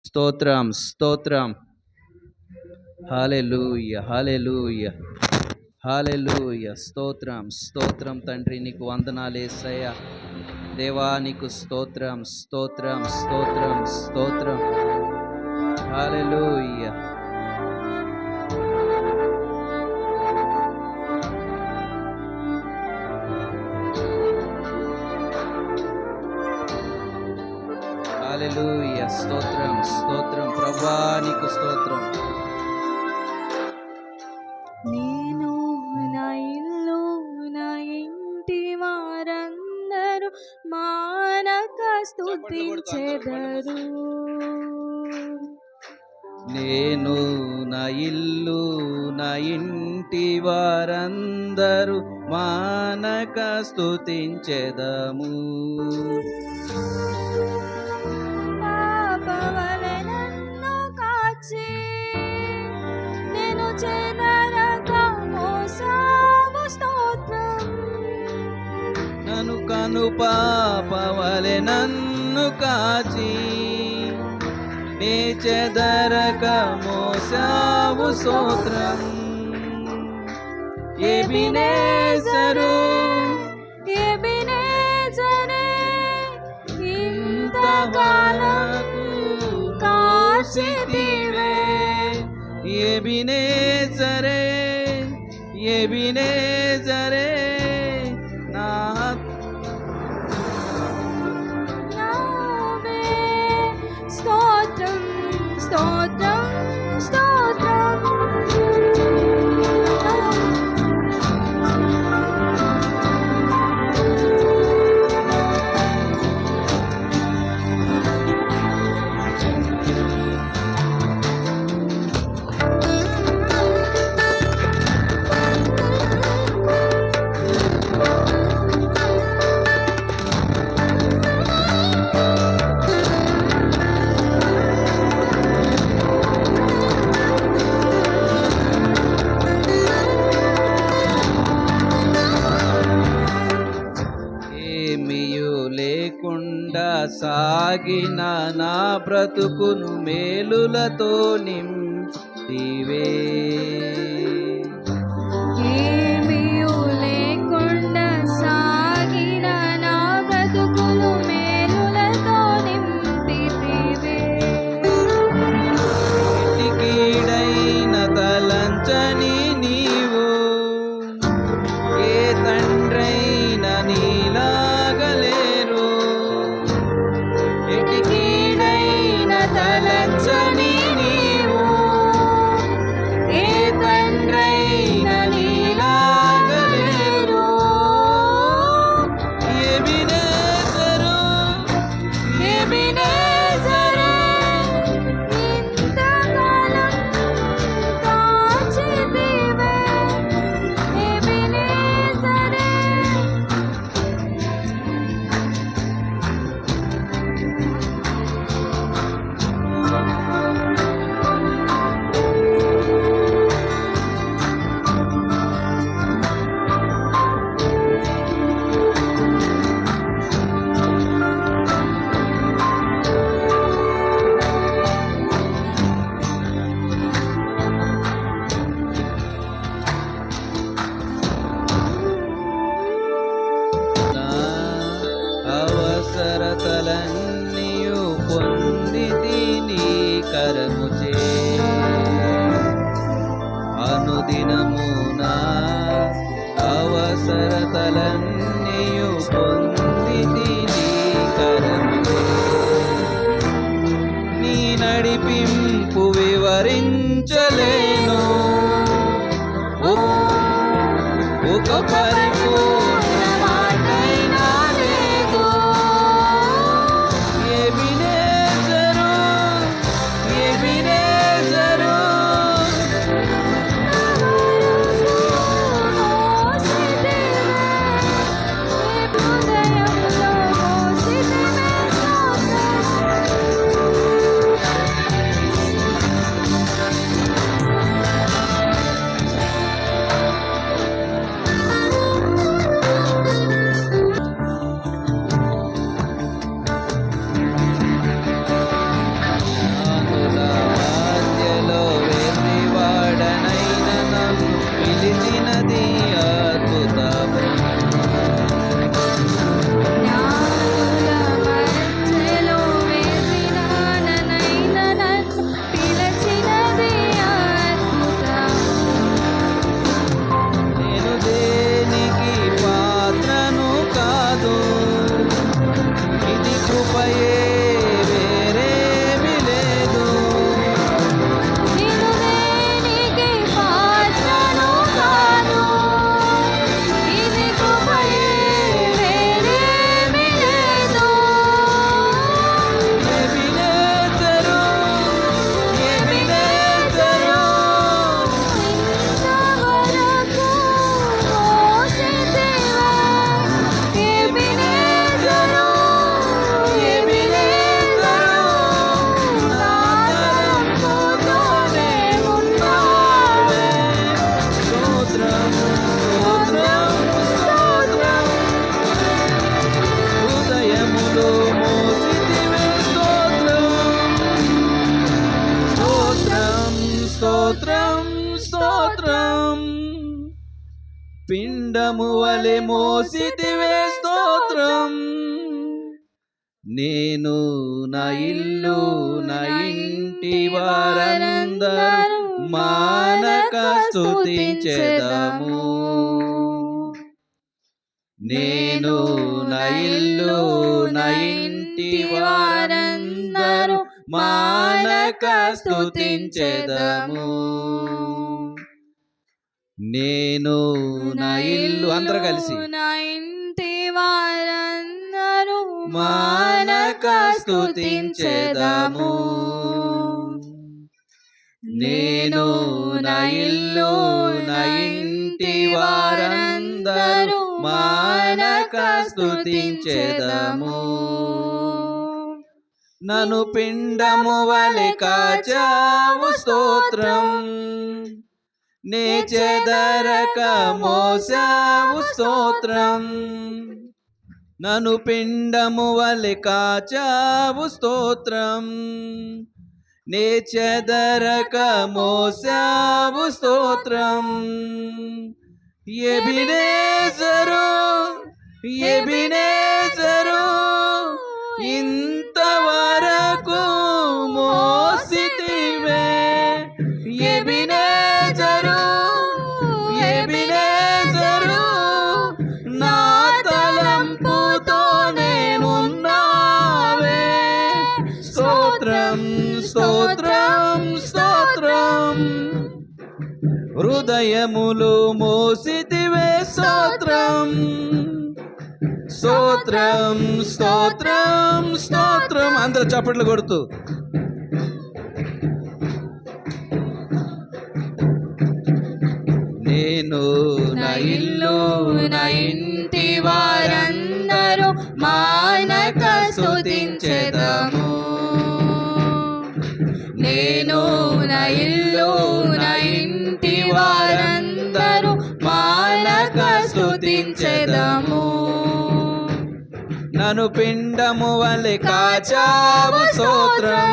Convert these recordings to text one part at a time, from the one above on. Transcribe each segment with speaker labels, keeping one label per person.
Speaker 1: స్తోత్రం స్తోత్రం. హల్లెలూయా హల్లెలూయా హల్లెలూయా. స్తోత్రం స్తోత్రం తండ్రి, నీకు వందనాలు యేసయ్యా. దేవా నీకు స్తోత్రం స్తోత్రం స్తోత్రం స్తోత్రం. హల్లెలూయా. హల్లెలూయా. స్తోత్రం స్తోత్రం ప్రభువా, నీకు స్తోత్రం.
Speaker 2: నేను నా ఇల్లు నా ఇంటి వారందరూ మానక స్తుతించెదరు.
Speaker 1: నేను నా ఇల్లు నా ఇంటి వారందరూ మానక స్తుతించెదము.
Speaker 2: పాపవలె నన్ను కాచి నేను చెదరక మోసావు స్తోత్రం.
Speaker 1: నన్ను కను పాపవలె నన్ను కాచి నీ చెదరక మోసావు స్తోత్రం. ఎబినేజరు
Speaker 2: ఎబినేజరే ఇంతకాలము కాచితివే.
Speaker 1: ఎబినేజరే ఎబినేజరే నా
Speaker 2: నావే స్తోత్రం స్తోత్రం స్తోత్రం.
Speaker 1: ఏమియు లేకుండా సాగిన నా బ్రతుకును మేలులతో నింపివే.
Speaker 2: ఏమీయు లేకుండా సాగిన నా బ్రతుకును మేలులతో నింపితివే.
Speaker 1: కీడైన తలంచని నీవు ఏ తండ్రైన నీలాగలేరు. ఎటి కీడైన తలంచని నీవు ఏ తండ్రైన నీలాగలేరు. ఎబినేజరు
Speaker 2: ఎబినేజరే ఇంతకాలం కాచితివే. ఎబినేజరే
Speaker 1: నా అవసరతలన్నీయు పొందితి నీ కరముచే. అనుదినము నా అవసరతలన్నీయు పొందితి నీ కరముచే. నీ నడిపింపు వివరించలేను. ఒక పరిపూర్ణ మాటైనా లేదు. ఎబినేజరు ఎబినేజరు
Speaker 2: మోసితివే. హృదయంలో మోసితివే స్తోత్రం.
Speaker 1: పిండము వలె మోసితివే స్తోత్రం. నేను నా ఇల్లు నా ఇంటి వారందరూ మానక స్తుతించెదము. నేను నా ఇల్లు నా ఇంటి వారందరూ మానక స్తుతించెదము. నేను నా ఇల్లు అందరూ కలిసి
Speaker 2: నా ఇంటి వారందరూ
Speaker 1: మానక స్తుతించెదము. నేను నా ఇల్లు నా ఇంటి వారందరూ మానక స్తుతించెదము. నన్ను పిండము వలె కాచావు స్తోత్రం. నే చెదరక మోసావు స్తోత్రం. నన్ను పిండము వలె కాచావు స్తోత్రం. నే చెదరక మోసావు స్తోత్రం. ఎబినేజరు ఎబినేజరు ఇంతవరకు మోసితివే. ఎబినేజరు ఎబినేజరు నా తలంపుతో నేనున్నావే. స్తోత్రం స్తోత్రం స్తోత్రం. హృదయములు మోసితివే స్తోత్రం. స్తోత్రం స్తోత్రం స్తోత్రం. అందరూ చప్పట్లు కొడుతూ నేను నా ఇల్లు నా ఇంటి వారందరూ మానక స్తుతించెదము. నేను నా ఇల్లు నా ఇంటి వారందరూ మానక స్తుతించెదము. నన్ను పిండము వలె కాచావు స్తోత్రం.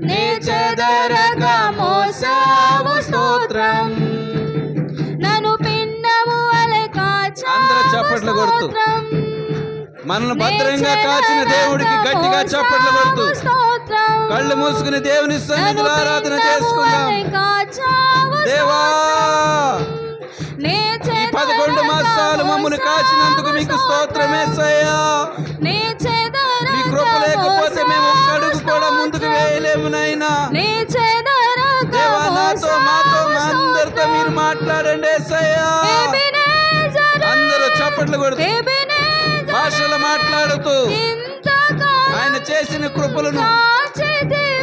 Speaker 1: నే చెదరక మోసావు స్తోత్రం.
Speaker 2: నన్ను పిండము వలె కాచావు.
Speaker 1: అందరూ చప్పట్లు కొడుతూ మనల్ని భద్రంగా కాచిన దేవుడికి గట్టిగా చప్పట్లు కొడుతూ కళ్ళు మూసుకుని దేవుని సన్నిధిలో ఆరాధన చేసుకుందాం. దేవా, ఈ 11 మాసాలు మమ్మల్ని కాచినందుకు మీకు స్తోత్రమేసయ్యా. మీ కృప లేకపోతే మేము అడుగు కూడా ముందుకు వేయలేము నాయనా. దేవా, నాతో మాతో మా అందరితో మీరు మాట్లాడండి యేసయ్యా. అందరూ చప్పట్లు కొడుతూ భాషలు మాట్లాడుతూ ఆయన చేసిన కృపలను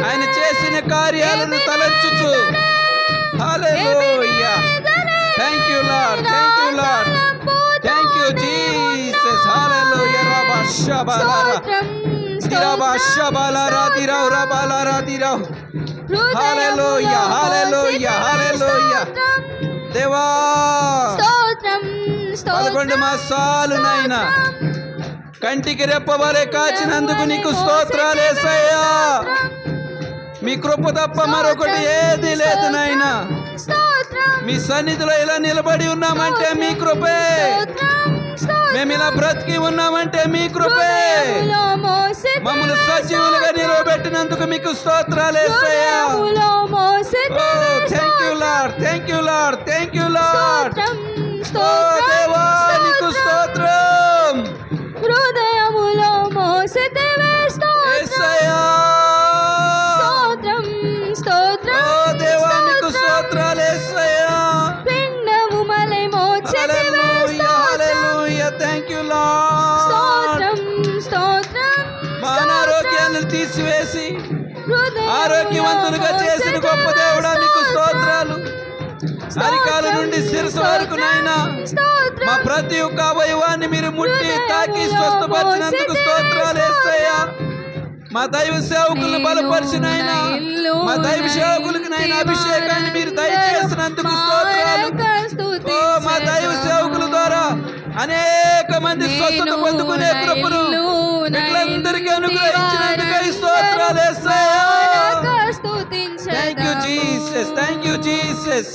Speaker 1: ఆయన చేసిన కార్యాలను తలంచుచు hallelujah. Thank you Lord, thank you Lord, thank you Jesus. Hallelujah. రబా షబాలారా దిరాబా షబాలారా దిరావ్ రబాలారా దిరావ్. Hallelujah hallelujah hallelujah. దేవా, 11 మాసాలు నాయనా కంటికి రెప్పవలే కాచినందుకు నీకు స్తోత్రాలు యేసయ్యా. మీ కృప తప్ప మరొకటి ఏది లేదు నాయనా. మీ సన్నిధిలో ఇలా నిలబడి ఉన్నామంటే మీ కృపే. మేము ఇలా బ్రతికి ఉన్నామంటే మీ కృపే. మమ్మల్ని సజీవులుగా నిలబెట్టినందుకు మీకు స్తోత్రాలు యేసయ్యా. Thank you Lord, thank you Lord, thank you Lord. ఓ దేవా, నీకు స్తోత్రం.
Speaker 2: హృదయములో మోసితివే
Speaker 1: యేసయ్యా.
Speaker 2: స్తోత్రం స్తోత్రం.
Speaker 1: ఓ దేవా, నీకు స్తోత్రాలు యేసయ్యా.
Speaker 2: పిండము వలె మోసితివే
Speaker 1: hallelujah hallelujah. Thank you Lord.
Speaker 2: స్తోత్రం స్తోత్రం.
Speaker 1: మా అనారోగ్యాలను తీసివేసి ఆరోగ్యవంతులుగా చేసిన గొప్ప దేవుడా మీకు స్తోత్రాలు. అరికాల నుండి శిరస్సు వరకు నాయనా మా ప్రతి ఒక్క అవయవాన్ని మీరు ముట్టి తాకి స్వస్థపరిచినందుకు స్తోత్రాలు యేసయ్యా. మా దైవ సేవకులను బలపరిచినైనా మా దైవ సేవకులకు నైనా అభిషేకాన్ని మీరు దయచేసినందుకు స్తోత్రాలు. ఓ మా దైవ సేవకుల ద్వారా అనేక మంది స్వస్థత పొందుకునే కృపను వీళ్ళందరికీ అనుగ్రహించినందుకు స్తోత్రాలు యేసయ్యా. Thank you Jesus, thank you Jesus.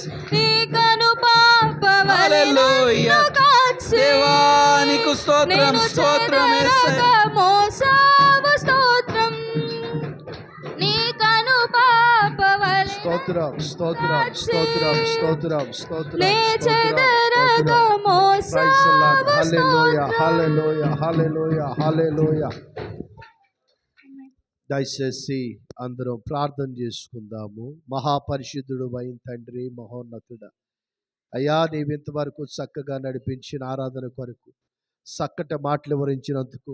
Speaker 2: కను పాపవల
Speaker 1: హల్లెలూయా దేవానికి స్తోత్రం స్తోత్రం యేసయ్యా
Speaker 2: మోసావు స్తోత్రం నీ కను పాపవలె
Speaker 3: స్తోత్రం స్తోత్రం స్తోత్రం స్తోత్రం స్తోత్రం
Speaker 2: నీ చెదరగ మోసావు
Speaker 3: హల్లెలూయా హల్లెలూయా హల్లెలూయా హల్లెలూయా. దయచేసి అందరం ప్రార్థన చేసుకుందాము. మహాపరిశుద్ధుడు అయిన తండ్రి, మహోన్నతుడ అయ్యా, నీవు ఇంతవరకు చక్కగా నడిపించిన ఆరాధన కొరకు చక్కటి మాటలు వివరించినందుకు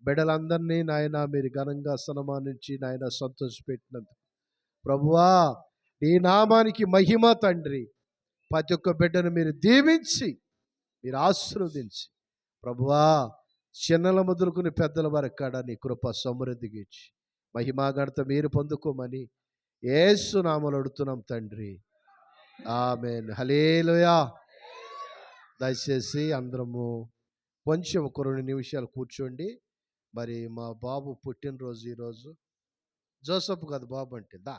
Speaker 3: బిడ్డలందరినీ నాయన మీరు ఘనంగా సన్మానించి నాయన సంతోషపెట్టినందుకు ప్రభువా నీ నామానికి మహిమ తండ్రి. ప్రతి ఒక్క బిడ్డను మీరు దీవించి మీరు ఆశీర్వదించి ప్రభువా చిన్నల మొదలుకుని పెద్దల వరకు కాడ నీ కృప సమృద్ధిగా ఇచ్చి మహిమాగణత మీరు పొందుకోమని యేసు నామములో అడుగుతున్నాం తండ్రి, ఆమేన్. హల్లెలూయా. దయచేసి అందరము కొంచెం ఒక 2 నిమిషాలు కూర్చోండి. మరి మా బాబు పుట్టినరోజు ఈరోజు. జోసఫ్ కాదు బాబు అంటే దా.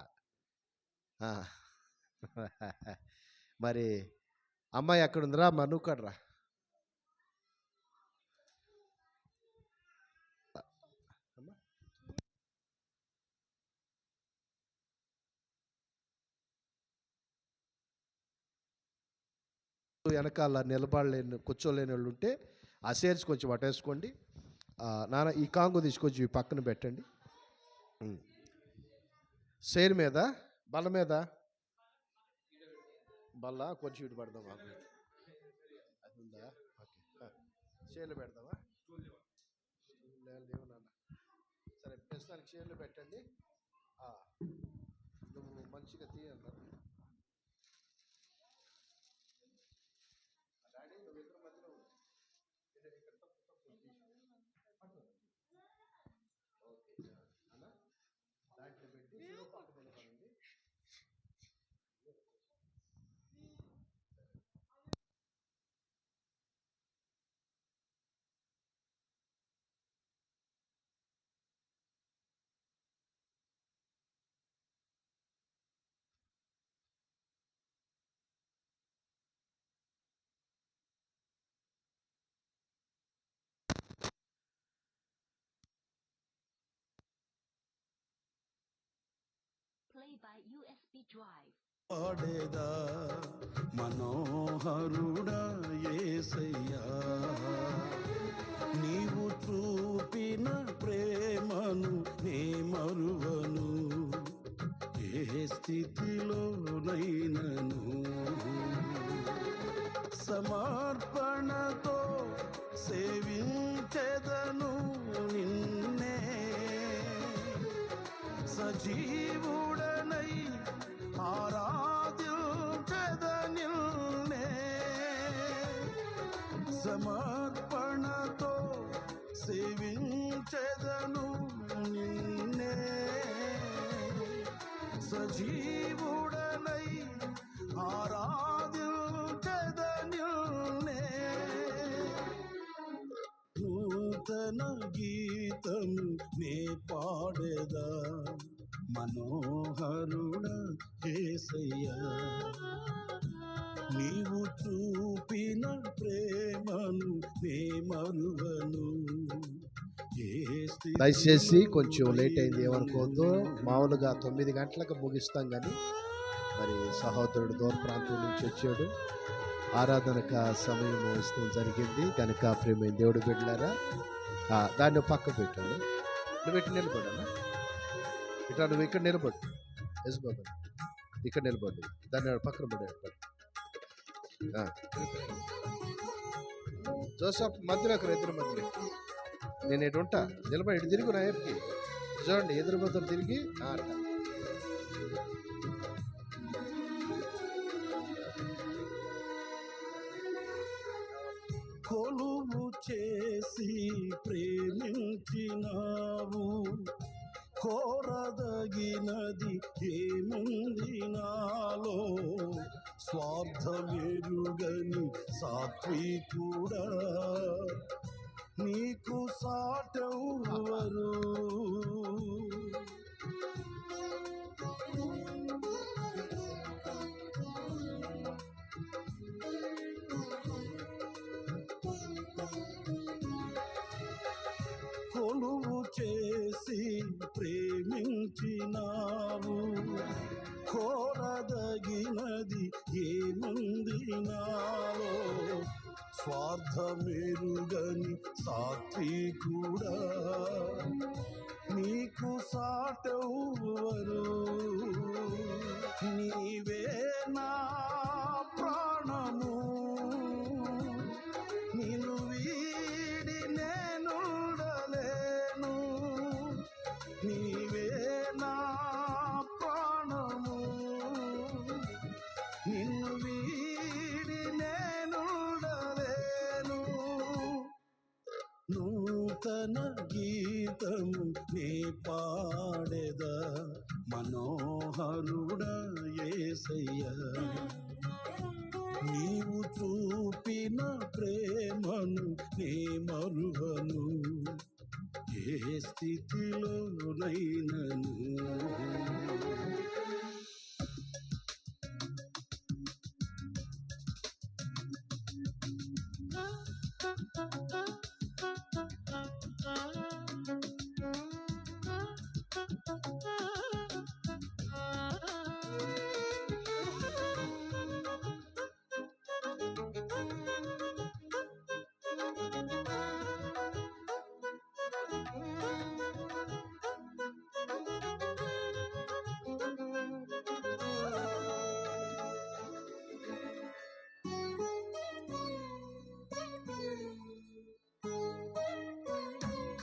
Speaker 3: మరి అమ్మాయి ఎక్కడుందిరా? మను కడరా. వెనకాల నిలబడలేని కూర్చోలేని వాళ్ళు ఉంటే ఆ సేర్స్ కొంచెం అటేసుకోండి. నాన్న ఈ కాంగు తీసుకొచ్చి ఈ పక్కన పెట్టండి. సేర్ మీద బల్ల మీద బల్ల కొంచెం ఇటు పడదామా? అది ఉందా? ఓకే, చైర్లు పెడదామా? నాన్న సరే ప్రస్తుతానికి చైర్లు పెట్టండి. నువ్వు మంచిగా తీయాలి.
Speaker 4: Play by USB drive.
Speaker 5: పాడేదా మనోహరుడా యేసయ్యా, నీవు చూపిన ప్రేమను నే మరువను, ఏ స్థితిలోనైనను సమర్పణతో సేవించెదను నిన్నే, సజీవుడనై ఆరాధ్యుడనిల్నే, సమర్పణతో సేవించెదను నిన్నే, సజీవుడనై ఆరాధ్యుడనిల్నే, నూతన గీతము నే పాడేదా మనోహరుడా యేసయ్యా, నీవు చూపిన ప్రేమను నే మరువను.
Speaker 3: దయచేసి కొంచెం లేట్ అయింది ఏమనుకోవద్దు. మామూలుగా 9 గంటలకు ముగిస్తాం, కానీ మరి సహోదరుడు దూర ప్రాంతం నుంచి వచ్చాడు. ఆరాధనక సమయం ఇస్తూ జరిగింది కనుక ప్రేమైన దేవుడు బిడ్డలారా దాన్ని పక్క పెట్టాను. నువ్వు ఇటు నిలబడన్నా, ఇట్లా నువ్వు ఇక్కడ నిలబడు. ఎస్ బాబా ఇక్కడ నిలబడు, దాన్ని పక్కన పడే. జోసఫ్ మధ్యలో ఒక ఇద్దరు మధ్యలో నేను ఇటు ఉంటా, నిలబడి ఇటు తిరిగి నా ఎప్పటికి చూడండి, ఎదురు బదులు తిరిగి అట్లా.
Speaker 5: కొలువు చేసి ప్రేమించినావు, కోరదగినది ఏముంది నాలో, స్వార్థమెరుగని సాత్వికుడా నీకు సాటెవ్వరు, కోరదగినది ఏముంది నాలో స్వార్థమెరుగని సాత్వికుడా నీకు సాటెవ్వరు నీవే నా ప్రాణము నిన్ను వీడి నేనుండలేను నీవే నా ప్రాణము నిన్ను వీడి నేనుండలేను నూతన గీతము నే పాడెద మనోహరుడ యేసయ్యా నీవు చూపిన ప్రేమను నే మరువను ఏ స్థితిలోనైనను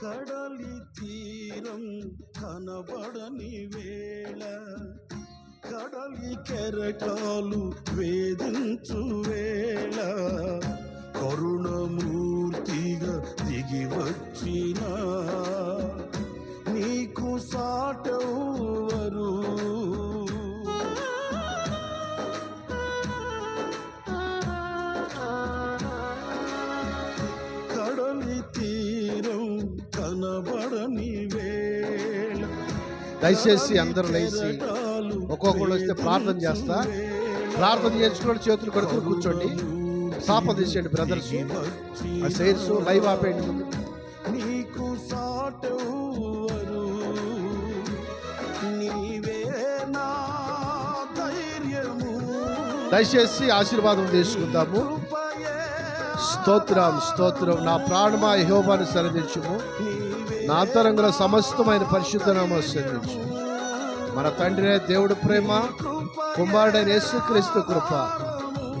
Speaker 5: కడలి తీరం కనబడని వేళ కడలి కెరటాలు వేధించు వేళ కరుణమూర్తిగా దిగి వచ్చిన నీకు సాటెవ్వరు కడలి తీరం కనబడని వేళ
Speaker 3: దయచేసి అందరూ లేచి ఒక్కొక్కళ్ళు వస్తే ప్రార్థన చేస్తా. ప్రార్థన చేసుకుని చేతులు కడుకుని కూర్చోండి. సాప తీసేయండి బ్రదర్స్, సైర్స్ లైవ్ ఆపేయండి.
Speaker 5: నీకు సాటెవ్వరు నీవే నా ధైర్యము
Speaker 3: దయచేసి ఆశీర్వాదం తీసుకుందాము.
Speaker 5: కృపయే
Speaker 3: స్తోత్రం స్తోత్రం. నా ప్రాణమా యెహోవాను సన్నిధించుము, నా అంతరంగంలో సమస్తమైన పరిశుద్ధ నామమును సన్నిధించు. మన తండ్రి దేవుడు ప్రేమ, కుమారుడైన యేసుక్రీస్తు కృప,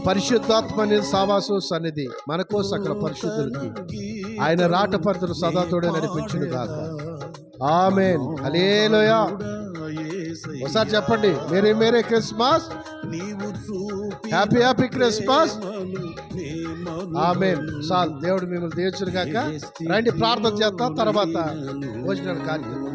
Speaker 3: పరిశుద్ధాత్మ సావాసు సన్నిధి మనకు సకల పరిశుద్ధులకి ఆయన రాటపరుతులు సదా తోడే నడిపించును గాక. ఆమేన్. హల్లెలూయా. ఒకసారి చెప్పండి, మేరే మేరే క్రిస్మస్, హ్యాపీ హ్యాపీ క్రిస్మస్. ఆమేన్. చాలు. దేవుడు మిమ్మల్ని దీవించును గాక. రండి ప్రార్థన చేద్దాం, తర్వాత భోజనాలు కార్యక్రమం.